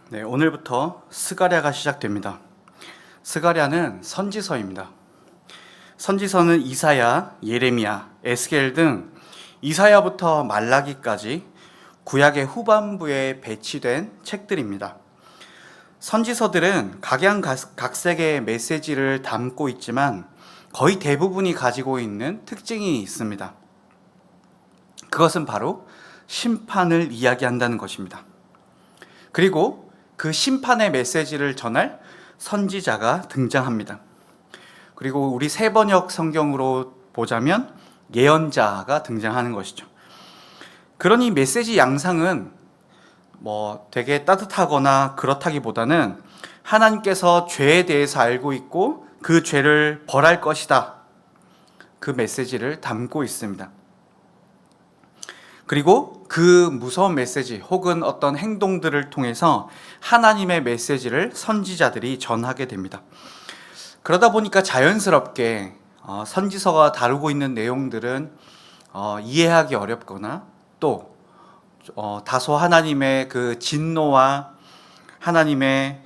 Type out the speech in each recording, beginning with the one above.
네, 오늘부터 스가랴가 시작됩니다. 스가랴는 선지서입니다. 선지서는 이사야, 예레미야, 에스겔 등 이사야부터 말라기까지 구약의 후반부에 배치된 책들입니다. 선지서들은 각양각색의 메시지를 담고 있지만 거의 대부분이 가지고 있는 특징이 있습니다. 그것은 바로 심판을 이야기한다는 것입니다. 그리고 그 심판의 메시지를 전할 선지자가 등장합니다. 그리고 우리 새번역 성경으로 보자면 예언자가 등장하는 것이죠. 그러니 메시지 양상은 되게 따뜻하거나 그렇다기보다는 하나님께서 죄에 대해서 알고 있고 그 죄를 벌할 것이다, 그 메시지를 담고 있습니다. 그리고 그 무서운 메시지 혹은 어떤 행동들을 통해서 하나님의 메시지를 선지자들이 전하게 됩니다. 그러다 보니까 자연스럽게 선지서가 다루고 있는 내용들은 이해하기 어렵거나 또 다소 하나님의 그 진노와 하나님의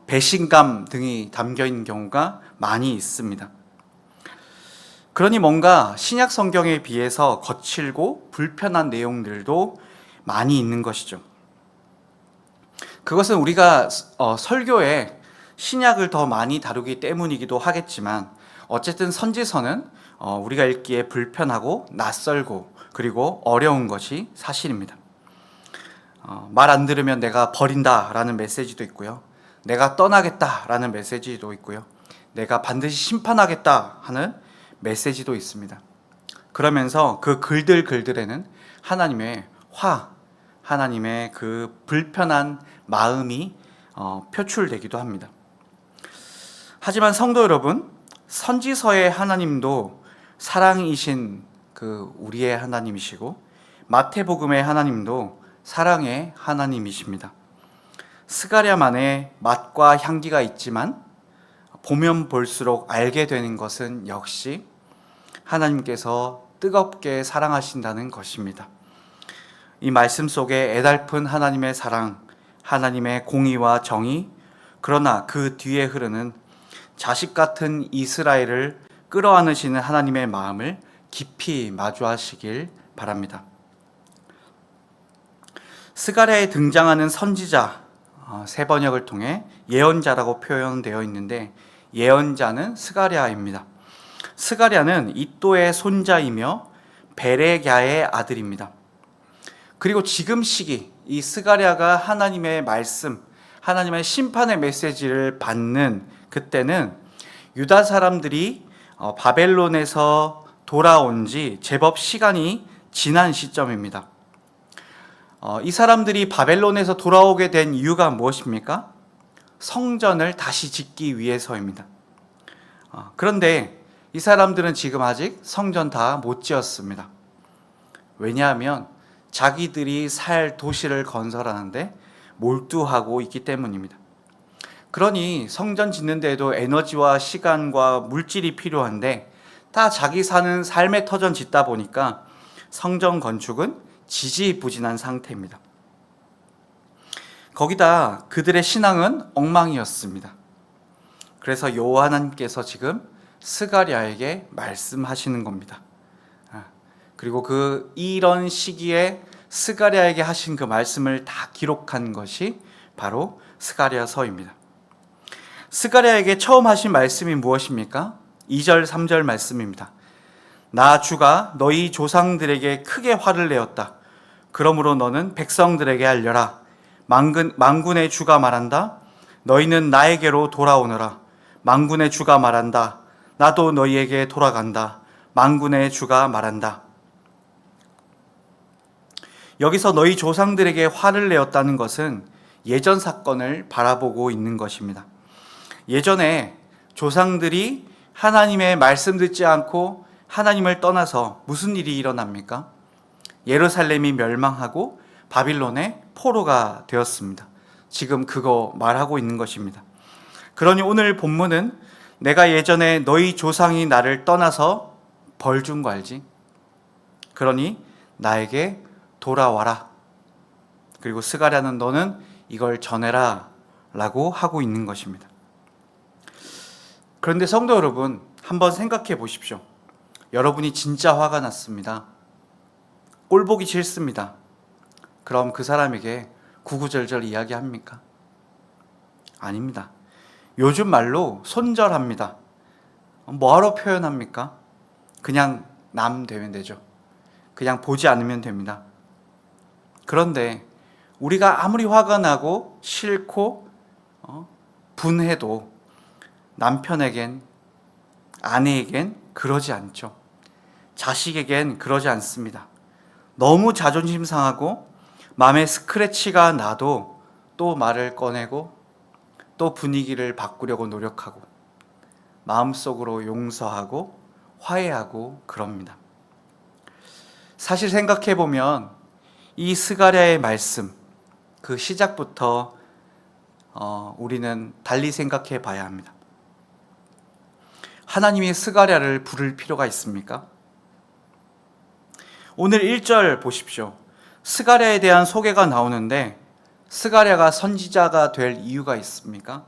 배신감 등이 담겨 있는 경우가 많이 있습니다. 그러니 뭔가 신약 성경에 비해서 거칠고 불편한 내용들도 많이 있는 것이죠. 그것은 우리가 설교에 신약을 더 많이 다루기 때문이기도 하겠지만 어쨌든 선지서는 우리가 읽기에 불편하고 낯설고 그리고 어려운 것이 사실입니다. 말 안 들으면 내가 버린다라는 메시지도 있고요. 내가 떠나겠다라는 메시지도 있고요. 내가 반드시 심판하겠다 하는 메시지도 있습니다. 그러면서 그 글들에는 하나님의 하나님의 그 불편한 마음이 표출되기도 합니다. 하지만 성도 여러분, 선지서의 하나님도 사랑이신 그 우리의 하나님이시고 마태복음의 하나님도 사랑의 하나님이십니다. 스가랴만의 맛과 향기가 있지만 보면 볼수록 알게 되는 것은 역시 하나님께서 뜨겁게 사랑하신다는 것입니다. 이 말씀 속에 애달픈 하나님의 사랑, 하나님의 공의와 정의, 그러나 그 뒤에 흐르는 자식 같은 이스라엘을 끌어안으시는 하나님의 마음을 깊이 마주하시길 바랍니다. 스가랴에 등장하는 선지자, 세 번역을 통해 예언자라고 표현되어 있는데 예언자는 스가랴입니다. 스가랴는 이또의 손자이며 베레갸의 아들입니다. 그리고 지금 시기 이 스가랴가 하나님의 말씀, 하나님의 심판의 메시지를 받는 그때는 유다 사람들이 바벨론에서 돌아온 지 제법 시간이 지난 시점입니다. 이 사람들이 바벨론에서 돌아오게 된 이유가 무엇입니까? 성전을 다시 짓기 위해서입니다. 그런데 이 사람들은 지금 아직 성전 다 못 지었습니다. 왜냐하면 자기들이 살 도시를 건설하는데 몰두하고 있기 때문입니다. 그러니 성전 짓는 데에도 에너지와 시간과 물질이 필요한데 다 자기 사는 삶의 터전 짓다 보니까 성전 건축은 지지부진한 상태입니다. 거기다 그들의 신앙은 엉망이었습니다. 그래서 여호와 하나님께서 지금 스가랴에게 말씀하시는 겁니다. 그리고 이런 시기에 스가랴에게 하신 그 말씀을 다 기록한 것이 바로 스가랴서입니다. 스가랴에게 처음 하신 말씀이 무엇입니까? 2절, 3절 말씀입니다. 나 주가 너희 조상들에게 크게 화를 내었다. 그러므로 너는 백성들에게 알려라. 만군의 주가 말한다. 너희는 나에게로 돌아오너라. 만군의 주가 말한다. 나도 너희에게 돌아간다. 만군의 주가 말한다. 여기서 너희 조상들에게 화를 내었다는 것은 예전 사건을 바라보고 있는 것입니다. 예전에 조상들이 하나님의 말씀 듣지 않고 하나님을 떠나서 무슨 일이 일어납니까? 예루살렘이 멸망하고 바빌론의 포로가 되었습니다. 지금 그거 말하고 있는 것입니다. 그러니 오늘 본문은 내가 예전에 너희 조상이 나를 떠나서 벌 준 거 알지? 그러니 나에게 돌아와라. 그리고 스가랴는 너는 이걸 전해라 라고 하고 있는 것입니다. 그런데 성도 여러분, 한번 생각해 보십시오. 여러분이 진짜 화가 났습니다. 꼴보기 싫습니다. 그럼 그 사람에게 구구절절 이야기합니까? 아닙니다. 요즘 말로 손절합니다. 뭐하러 표현합니까? 그냥 남 되면 되죠. 그냥 보지 않으면 됩니다. 그런데 우리가 아무리 화가 나고 싫고 분해도 남편에겐, 아내에겐 그러지 않죠. 자식에겐 그러지 않습니다. 너무 자존심 상하고 마음에 스크래치가 나도 또 말을 꺼내고 또 분위기를 바꾸려고 노력하고 마음속으로 용서하고 화해하고 그럽니다. 사실 생각해 보면 이 스가랴의 말씀, 그 시작부터 우리는 달리 생각해 봐야 합니다. 하나님이 스가랴를 부를 필요가 있습니까? 오늘 1절 보십시오. 스가랴에 대한 소개가 나오는데 스가랴가 선지자가 될 이유가 있습니까?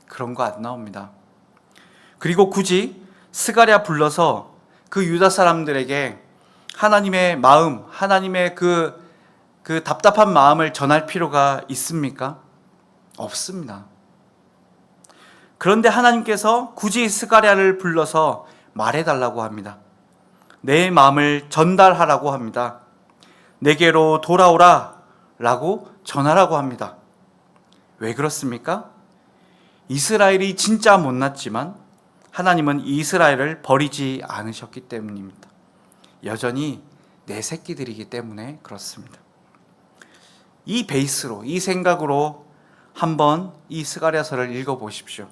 그런 거 안 나옵니다. 그리고 굳이 스가랴 불러서 그 유다 사람들에게 하나님의 마음, 하나님의 그 답답한 마음을 전할 필요가 있습니까? 없습니다. 그런데 하나님께서 굳이 스가랴를 불러서 말해달라고 합니다. 내 마음을 전달하라고 합니다. 내게로 돌아오라 라고 전하라고 합니다. 왜 그렇습니까? 이스라엘이 진짜 못났지만 하나님은 이스라엘을 버리지 않으셨기 때문입니다. 여전히 내 새끼들이기 때문에 그렇습니다. 이 베이스로, 이 생각으로 한번 이 스가랴서를 읽어보십시오.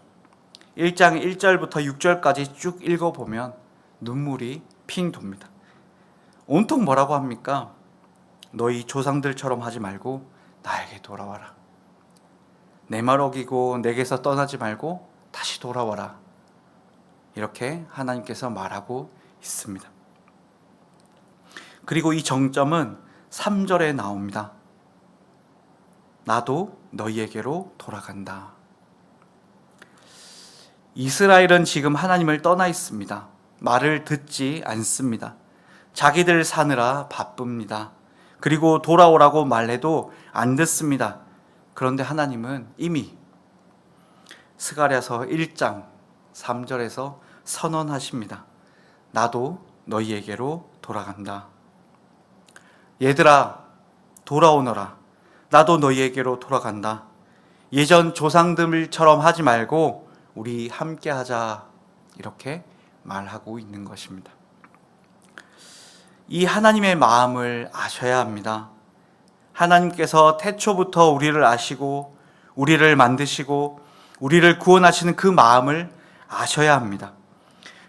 1장 1절부터 6절까지 쭉 읽어보면 눈물이 핑 돕니다. 온통 뭐라고 합니까? 너희 조상들처럼 하지 말고 나에게 돌아와라. 내 말 어기고 내게서 떠나지 말고 다시 돌아와라. 이렇게 하나님께서 말하고 있습니다. 그리고 이 정점은 3절에 나옵니다. 나도 너희에게로 돌아간다. 이스라엘은 지금 하나님을 떠나 있습니다. 말을 듣지 않습니다. 자기들 사느라 바쁩니다. 그리고 돌아오라고 말해도 안 듣습니다. 그런데 하나님은 이미 스가랴서 1장 3절에서 선언하십니다. 나도 너희에게로 돌아간다. 얘들아, 돌아오너라. 나도 너희에게로 돌아간다. 예전 조상들처럼 하지 말고 우리 함께 하자. 이렇게 말하고 있는 것입니다. 이 하나님의 마음을 아셔야 합니다. 하나님께서 태초부터 우리를 아시고 우리를 만드시고 우리를 구원하시는 그 마음을 아셔야 합니다.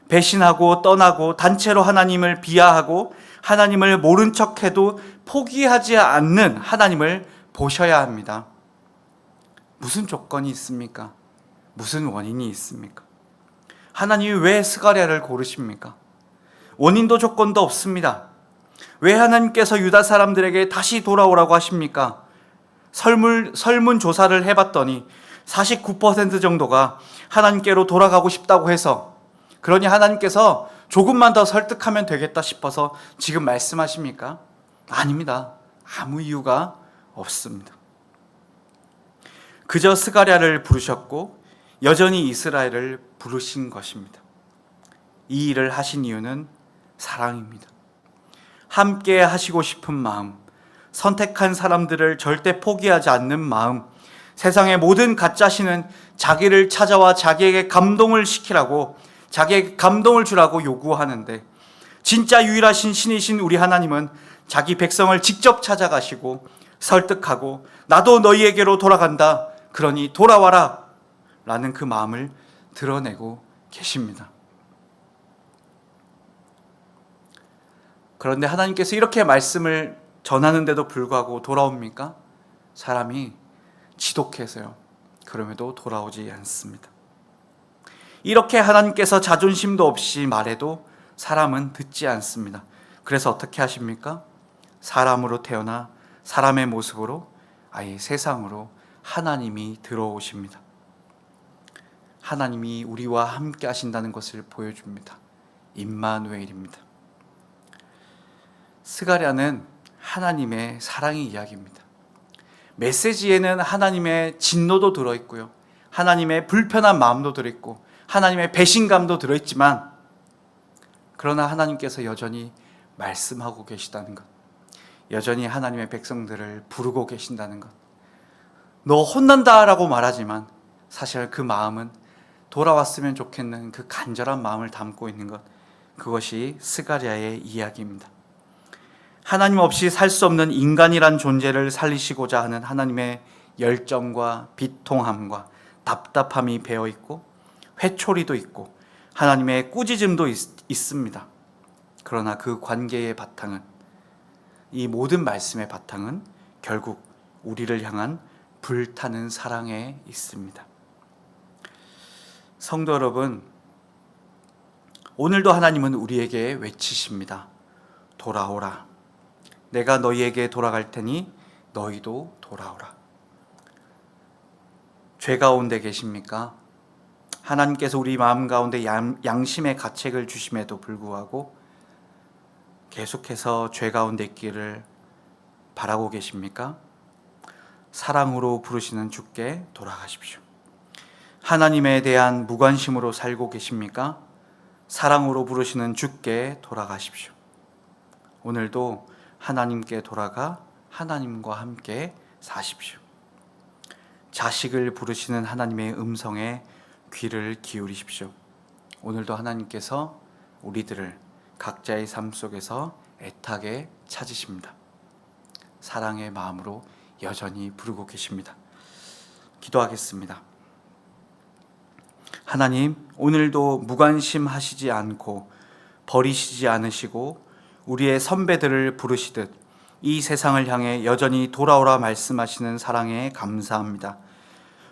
배신하고 떠나고 단체로 하나님을 비하하고 하나님을 모른 척해도 포기하지 않는 하나님을 보셔야 합니다. 무슨 조건이 있습니까? 무슨 원인이 있습니까? 하나님이 왜 스가랴를 고르십니까? 원인도 조건도 없습니다. 왜 하나님께서 유다 사람들에게 다시 돌아오라고 하십니까? 설문조사를 해봤더니 49% 정도가 하나님께로 돌아가고 싶다고 해서, 그러니 하나님께서 조금만 더 설득하면 되겠다 싶어서 지금 말씀하십니까? 아닙니다. 아무 이유가 없습니다. 그저 스가랴를 부르셨고 여전히 이스라엘을 부르신 것입니다. 이 일을 하신 이유는 사랑입니다. 함께 하시고 싶은 마음, 선택한 사람들을 절대 포기하지 않는 마음, 세상의 모든 가짜신은 자기를 찾아와 자기에게 감동을 시키라고, 자기에게 감동을 주라고 요구하는데, 진짜 유일하신 신이신 우리 하나님은 자기 백성을 직접 찾아가시고 설득하고, 나도 너희에게로 돌아간다, 그러니 돌아와라 라는 그 마음을 드러내고 계십니다. 그런데 하나님께서 이렇게 말씀을 전하는데도 불구하고 돌아옵니까? 사람이 지독해서요. 그럼에도 돌아오지 않습니다. 이렇게 하나님께서 자존심도 없이 말해도 사람은 듣지 않습니다. 그래서 어떻게 하십니까? 사람으로 태어나 사람의 모습으로 아예 세상으로 하나님이 들어오십니다. 하나님이 우리와 함께 하신다는 것을 보여줍니다. 임마누엘입니다. 스가랴는 하나님의 사랑의 이야기입니다. 메시지에는 하나님의 진노도 들어있고요, 하나님의 불편한 마음도 들어있고 하나님의 배신감도 들어있지만, 그러나 하나님께서 여전히 말씀하고 계시다는 것, 여전히 하나님의 백성들을 부르고 계신다는 것, 너 혼난다라고 말하지만 사실 그 마음은 돌아왔으면 좋겠는 그 간절한 마음을 담고 있는 것, 그것이 스가랴의 이야기입니다. 하나님 없이 살 수 없는 인간이란 존재를 살리시고자 하는 하나님의 열정과 비통함과 답답함이 배어 있고 회초리도 있고 하나님의 꾸짖음도 있습니다. 그러나 그 관계의 바탕은, 이 모든 말씀의 바탕은 결국 우리를 향한 불타는 사랑에 있습니다. 성도 여러분, 오늘도 하나님은 우리에게 외치십니다. 돌아오라. 내가 너희에게 돌아갈 테니 너희도 돌아오라. 죄 가운데 계십니까? 하나님께서 우리 마음 가운데 양심의 가책을 주심에도 불구하고 계속해서 죄 가운데 있기를 바라고 계십니까? 사랑으로 부르시는 주께 돌아가십시오. 하나님에 대한 무관심으로 살고 계십니까? 사랑으로 부르시는 주께 돌아가십시오. 오늘도 하나님께 돌아가 하나님과 함께 사십시오. 자식을 부르시는 하나님의 음성에 귀를 기울이십시오. 오늘도 하나님께서 우리들을 각자의 삶 속에서 애타게 찾으십니다. 사랑의 마음으로 여전히 부르고 계십니다. 기도하겠습니다. 하나님, 오늘도 무관심하시지 않고 버리시지 않으시고 우리의 선배들을 부르시듯 이 세상을 향해 여전히 돌아오라 말씀하시는 사랑에 감사합니다.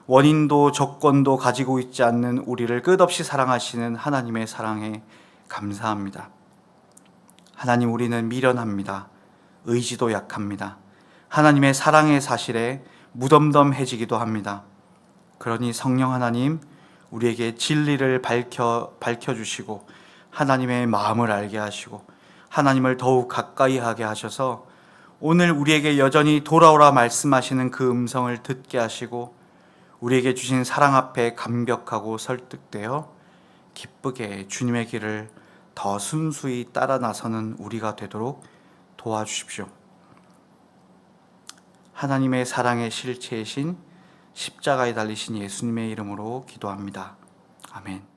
원인도 조건도 가지고 있지 않는 우리를 끝없이 사랑하시는 하나님의 사랑에 감사합니다. 하나님, 우리는 미련합니다. 의지도 약합니다. 하나님의 사랑의 사실에 무덤덤해지기도 합니다. 그러니 성령 하나님, 우리에게 진리를 밝혀주시고 하나님의 마음을 알게 하시고 하나님을 더욱 가까이 하게 하셔서 오늘 우리에게 여전히 돌아오라 말씀하시는 그 음성을 듣게 하시고 우리에게 주신 사랑 앞에 감격하고 설득되어 기쁘게 주님의 길을 더 순수히 따라 나서는 우리가 되도록 도와주십시오. 하나님의 사랑의 실체이신 십자가에 달리신 예수님의 이름으로 기도합니다. 아멘.